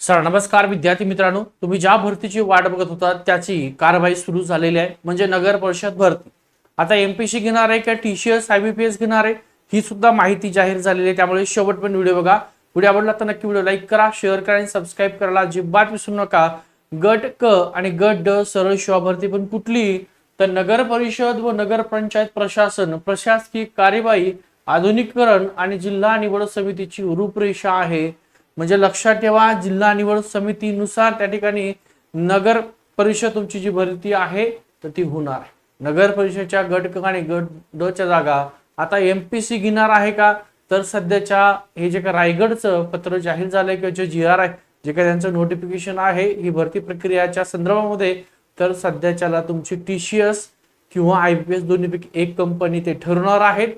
Sir नमस्कार विद्यार्थी मित्रांनो, तुम्ही ज्या भरतीची वाट बघत होता त्याची कारवाई सुरू झालेली आहे, म्हणजे नगर परिषद भरती। आता एमपीसी घेणार आहे का टीसीएस आयबीपीएस घेणार आहे ही सुद्धा माहिती जाहीर झालेली आहे, त्यामुळे शेवटपर्यंत व्हिडिओ बघा। व्हिडिओ आवडला तर नक्की व्हिडिओ लाईक करा, शेअर करा आणि सबस्क्राईब करायला अजिबात विसरू नका। गट क आणि गट ड सरळ शिवा भरती पण कुठली तर नगर परिषद व नगर पंचायत प्रशासन प्रशासकीय कार्यवाही आधुनिकीकरण आणि जिल्हा निवड समितीची रूपरेषा आहे। म्हणजे लक्षात ठेवा, जिल्हा निवड समितीनुसार त्या ठिकाणी नगर परिषद तुमची जी भरती आहे तर ती होणार आहे। नगर परिषदच्या गट क आणि गट ड च्या जागा आता एमपीसी घेणार आहे का, तर सध्याच्या हे जे का रायगडचं पत्र जाहीर झालंय किंवा जे जीआर आहे, जे काही त्यांचं नोटिफिकेशन आहे ही भरती प्रक्रियाच्या संदर्भामध्ये, तर सध्याच्याला तुमची टीसीएस किंवा आयबीपीएस दोन्हीपैकी एक कंपनी ते ठरवणार आहेत।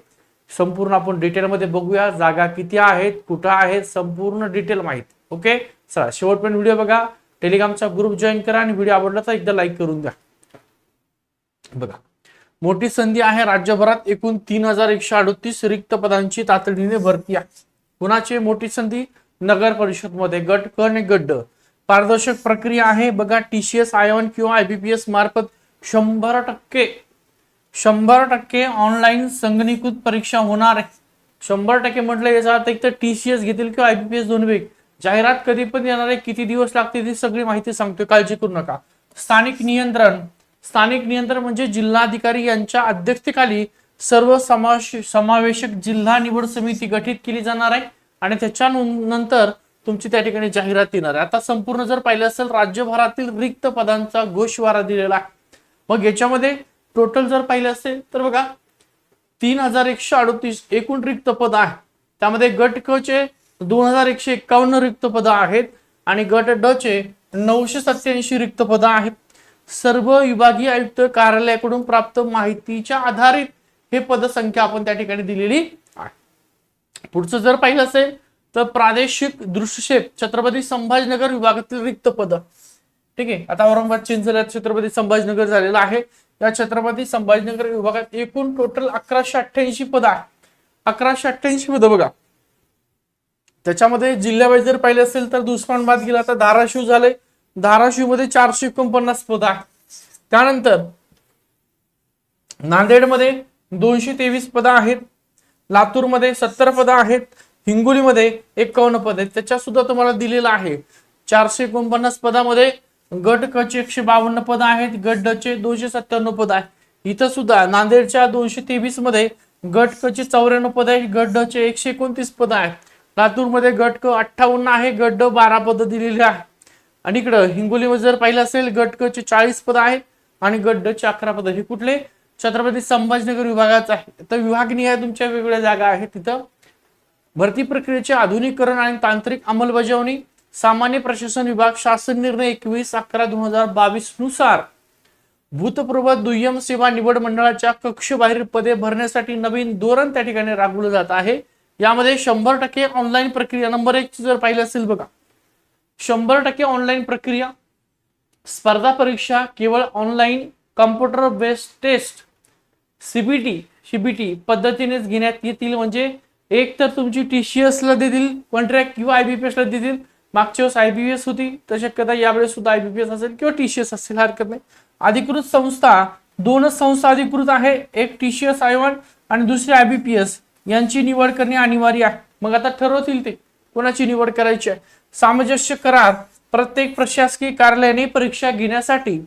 संपूर्ण आपण डिटेल मध्ये बघूया, जागा किती आहेत, कुठं आहेत, संपूर्ण डिटेल माहिती। ओके, चला शेवटपर्यंत व्हिडिओ बघा, टेलिग्रामचा ग्रुप जॉईन करा आणि व्हिडिओ आवडला तर एकदा लाईक करून द्या। बघा, मोठी संधी आहे, राज्यभरात एकूण 3138 रिक्त पदांची तातडीने भरती आहे। कुणाची मोठी संधी? नगर परिषद मध्ये गट क आणि गट ड। पारदर्शक प्रक्रिया आहे बघा, टीसीएस आय1 किंवा आयबीपीएस मार्फत 100% ऑनलाईन संगणकीकृत परीक्षा होणार आहे। 100% म्हटलं याचा अर्थ एक तर टीसीएस घेतील किंवा आयबीपीएस दोन्ही। जाहिरात कधी पण येणार आहे, किती दिवस लागतील ही सगळी माहिती सांगतोय, काळजी करू नका। स्थानिक नियंत्रण म्हणजे जिल्हाधिकारी यांच्या अध्यक्षतेखाली सर्व समावेशक जिल्हा निवड समिती गठीत केली जाणार आहे आणि त्याच्यानंतर तुमची त्या ठिकाणी जाहिरात येणार आहे। आता संपूर्ण जर पाहिलं असेल, राज्यभरातील रिक्त पदांचा गोषवारा दिलेला आहे। मग याच्यामध्ये टोटल जर पाहिलं असेल तर बघा, 3138 एकूण रिक्त पद आहे। त्यामध्ये गट क चे 2151 रिक्त पद आहेत आणि गट ड चे 987 रिक्त पद आहेत। सर्व विभागीय आयुक्त कार्यालयाकडून प्राप्त माहितीच्या आधारित हे पदसंख्या आपण त्या ठिकाणी दिलेली आहे। पुढचं जर पाहिलं असेल तर प्रादेशिक दृष्टिक्षेप छत्रपती संभाजीनगर विभागातील रिक्त पद। ठीक आहे, आता औरंगाबाद चेंज झालं, छत्रपती संभाजीनगर झालेला आहे। या छत्रपती संभाजीनगर विभागात एकूण टोटल 1188 पद आहे। 1188 पद बघा, त्याच्यामध्ये जिल्ह्यावाईज जर पाहिलं असेल तर उस्मानाबाद गेला तर धाराशिव झाले, धाराशिव मध्ये 449 पद आहे। त्यानंतर नांदेड मध्ये 223 पद आहेत, लातूर मध्ये 70 पद आहेत, हिंगोली मध्ये 51 पद आहेत। त्याच्या सुद्धा तुम्हाला दिलेला आहे 449 पदामध्ये गट क चे 152 पद आहेत, गट ड चे 297 पद आहे। इथं सुद्धा नांदेडच्या 223 मध्ये गट क चे 94 पद आहे, गट ड चे 129 पद आहे। लातूर मध्ये गट क 58 आहे, गट ड 12 पद दिलेली आहे। आणि इकडं हिंगोलीमध्ये जर पाहिलं असेल गट क चे 40 पद आहेत आणि गट ड चे 11 पद। हे कुठले? छत्रपती संभाजीनगर विभागाचा आहे। तर विभागनिहाय तुमच्या वेगवेगळ्या जागा आहेत तिथं। भरती प्रक्रियेचे आधुनिकीकरण आणि तांत्रिक अंमलबजावणी, सामान्य प्रशासन विभाग शासन निर्णय 21/11/2022 नुसार भूतपूर्व दुय्यम सेवा निवड मंडळाच्या कक्षबाहेर पदे भरण्यासाठी नवीन धोरण त्या ठिकाणी राबवलं जात आहे। यामध्ये 100% ऑनलाईन प्रक्रिया, नंबर 1 जर पाहिलं असेल बघा, 100% ऑनलाईन प्रक्रिया, स्पर्धा परीक्षा केवळ online computer based test CBT पद्धतीनेच घेण्यात येतील। म्हणजे एक तर तुमची टीसीएस ला देतील कॉन्ट्रॅक्ट किंवा आयबीपीएस ला देतील। मागच्या वेळेस आयबीपीएस होती, तर शक्यता यावेळेस सुद्धा आयबीपीएस असेल किंवा टीसीएस असेल, हरकत नाही। अधिकृत संस्था, दोनच संस्था अधिकृत आहे, एक टीसीएस आय1 आणि दुसरी आयबीपीएस, यांची निवड करणे अनिवार्य आहे। मग आता ठरवतील ते कोणाची निवड करायची आहे। सामंजस्य करार, प्रत्येक प्रशासकीय कार्यालयाने परीक्षा घेण्यासाठी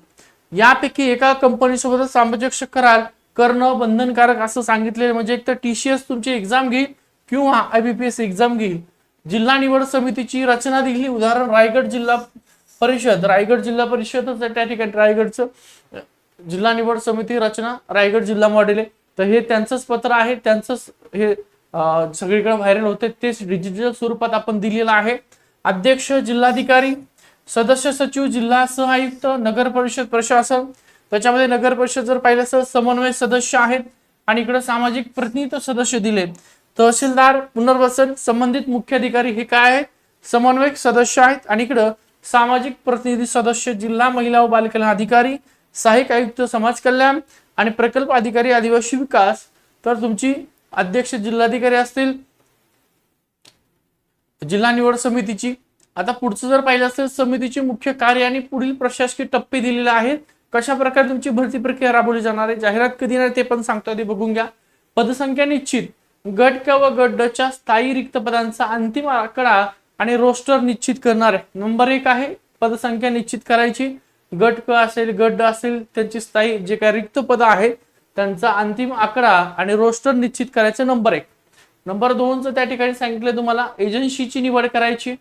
यापैकी एका कंपनीसोबत सामंजस्य करार करणं बंधनकारक असं सांगितलेलं। म्हणजे एक तर टीसीएस तुमची एक्झाम घेईल किंवा आयबीपीएस एक्झाम घेईल। जिल्हा निवड समितीची रचना दिली, उदाहरण रायगड जिल्हा परिषद त्या ठिकाणी रायगडचं जिल्हा निवड समिती रचना रायगड जिल्हा मॉडेल आहे। तर हे त्यांचंच पत्र आहे, त्यांचंच हे सगळीकडे व्हायरल होते, तेच डिजिटल स्वरूपात आपण दिलेलं आहे। अध्यक्ष जिल्हाधिकारी, सदस्य सचिव जिल्हा सहायुक्त, नगर परिषद प्रशासन। त्याच्यामध्ये नगर परिषद जर पाहिलं तर समन्वय सदस्य आहेत आणि इकडे सामाजिक प्रतिनिधित्व सदस्य दिले। तहसीलदार, पुनर्वसन, संबंधित मुख्य अधिकारी हे काय आहे? समन्वयक सदस्य आहेत आणि इकडे सामाजिक प्रतिनिधी सदस्य जिल्हा महिला व बाल कल्याण अधिकारी, सहाय्यक आयुक्त समाज कल्याण आणि प्रकल्प अधिकारी आदिवासी विकास। तर तुमची अध्यक्ष जिल्हाधिकारी असतील जिल्हा निवड समितीची, आता पुढचं जर पाहिलं असेल समितीचे मुख्य कार्य आणि पुढील प्रशासकीय टप्पे दिलेले आहेत, कशा प्रकारे तुमची भरती प्रक्रिया राबवली जाणार आहे, जाहिरात कधी येणार ते पण सांगतो, ते बघून घ्या. पदसंख्या निश्चित, गट क व गट ड च्या स्थायी रिक्त पदांचा अंतिम आकडा आणि रोस्टर निश्चित करणार आहे. नंबर 1 आहे पदसंख्या निश्चित करायची. गट क असेल गट ड असेल त्यांची स्थायी जे काही रिक्त पद आहेत त्यांचा अंतिम आकडा आणि रोस्टर निश्चित करायचं नंबर 1. नंबर 2 त्या ठिकाणी सांगितलं तुम्हाला एजन्सीची निवड करायची.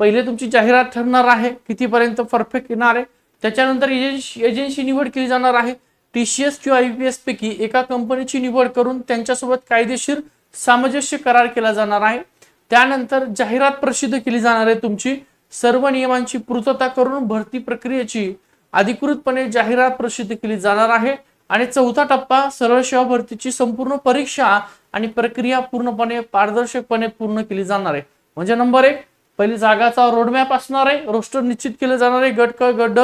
पहिले तुमची जाहिरात ठरणार आहे कितीपर्यंत परफेक्ट येणार आहे, त्याच्यानंतर एजन्सी निवड केली जाणार आहे. टीसीएस किंवा आयपीएस पैकी एका कंपनीची निवड करून त्यांच्यासोबत कायदेशीर सामंजस्य करार केला जाणार आहे. त्यानंतर जाहिरात प्रसिद्ध केली जाणार आहे. तुमची सर्व नियमांची पूर्तता करून भरती प्रक्रियेची अधिकृतपणे जाहिरात प्रसिद्ध केली जाणार आहे. आणि चौथा टप्पा सरळ सेवा भरतीची संपूर्ण परीक्षा आणि प्रक्रिया पूर्णपणे पारदर्शकपणे पूर्ण केली जाणार आहे. म्हणजे नंबर 1 पहिली जागाचा रोडमॅप असणार आहे, रोस्टर निश्चित केलं जाणार आहे, गट क गट ड.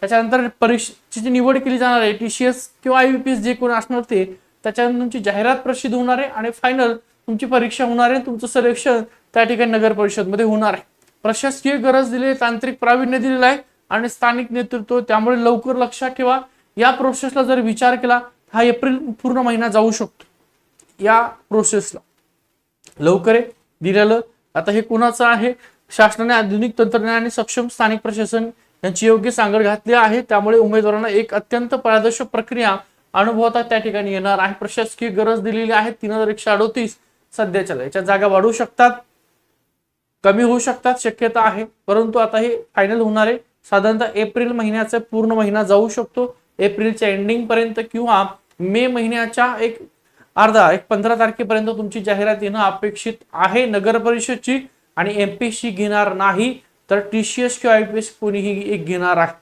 त्याच्यानंतर परीक्षेची निवड केली जाणार आहे, टीसीएस किंवा आयपीएस जे कोण असणार ते. त्याच्यानंतर तुमची जाहिरात प्रसिद्ध होणार आहे आणि फायनल तुमची परीक्षा होणार आहे. तुमचं सिलेक्शन त्या ठिकाणी नगर परिषद मध्ये होणार आहे. प्रशासकीय गरज दिली, तांत्रिक प्रावीण्य दिलेलं आहे आणि स्थानिक नेतृत्व, त्यामुळे लवकर लक्षात ठेवा. या प्रोसेसला जर विचार केला हा एप्रिल पूर्ण महिना जाऊ शकतो. या प्रोसेसला लवकर दिलेलं. आता हे कोणाचं आहे, शासनाने आधुनिक तंत्रज्ञान आणि सक्षम स्थानिक प्रशासन यांची योग्य सांगड घातली आहे. त्यामुळे उमेदवारांना एक अत्यंत पारदर्शक प्रक्रिया अनुभवता त्या ठिकाणी येणार आहे. प्रशासकीय गरज दिलेली आहे 3138 सध्याच्या. याच्या जागा वाढू शकतात, कमी होऊ शकतात, शक्यता आहे. परंतु आता हे फायनल होणार आहे. साधारणतः एप्रिल महिन्याचा पूर्ण महिना जाऊ शकतो, एप्रिलच्या एंडिंग पर्यंत किंवा मे महिन्याच्या एक 15 तारखेपर्यंत तुमची जाहिरात येणं अपेक्षित आहे नगर परिषदची. आणि एमपीसी घेणार नाही तर टीसीएस किंवा आयपीएस कोणीही एक घेणार आहे.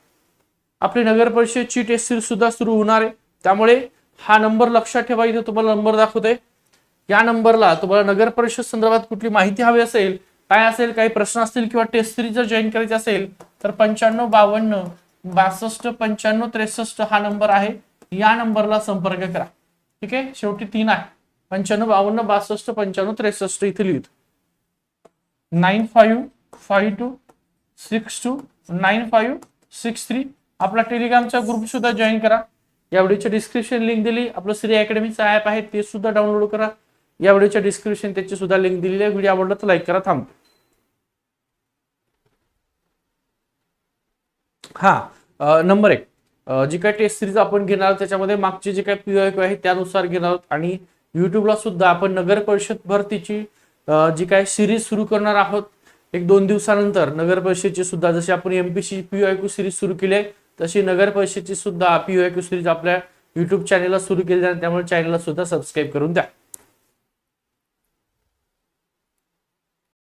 आपली नगर परिषदची टेस्ट सिरीज सुद्धा सुरू होणार आहे. त्यामुळे हा नंबर लक्षात ठेवा. इथे तुम्हाला नंबर दाखवतोय, या नंबरला तुम्हाला नगर परिषद संदर्भात कुठली माहिती हवी असेल, काय असेल, काही प्रश्न असतील किंवा टेस्ट सिरीज जर जॉईन करायची असेल तर 9552 62 95 63 हा नंबर आहे. या नंबरला संपर्क करा. ठीक आहे, शेवटी 3 आहे, 9552 62 95 63 इथे लिहितो. 9552629563. आपला टेलिग्रामचा ग्रुप सुद्धा जॉईन करा. या व्हिडिओच्या डिस्क्रिप्शन लिंक दिली. आपलं श्री अकॅडमीचं ॲप आहे ते सुद्धा डाउनलोड करा. या व्हिडिओच्या डिस्क्रिप्शन त्याची सुद्धा लिंक दिलेली आहे. व्हिडिओ आवडला तर लाईक करा. थांबतो. नंबर 1 जी काही टेस्ट सिरीज आपण घेणार आहोत त्याच्यामध्ये मागचे जे काही पीओक्यू आहे त्यानुसार घेणार आहोत. आणि युट्यूबला सुद्धा आपण नगर परिषद भरतीची जी काही सिरीज सुरू करणार आहोत 1-2 दिवसानंतर. नगर परिषदची सुद्धा जशी आपण एमपीसी पीओक्यू सिरीज सुरू केली आहे तशी नगर परिषदची सुद्धा पीओक्यू सिरीज आपल्या युट्यूब चॅनेलला सुरू केली जाईल. त्यामुळे चॅनेलला सुद्धा सबस्क्राईब करून द्या.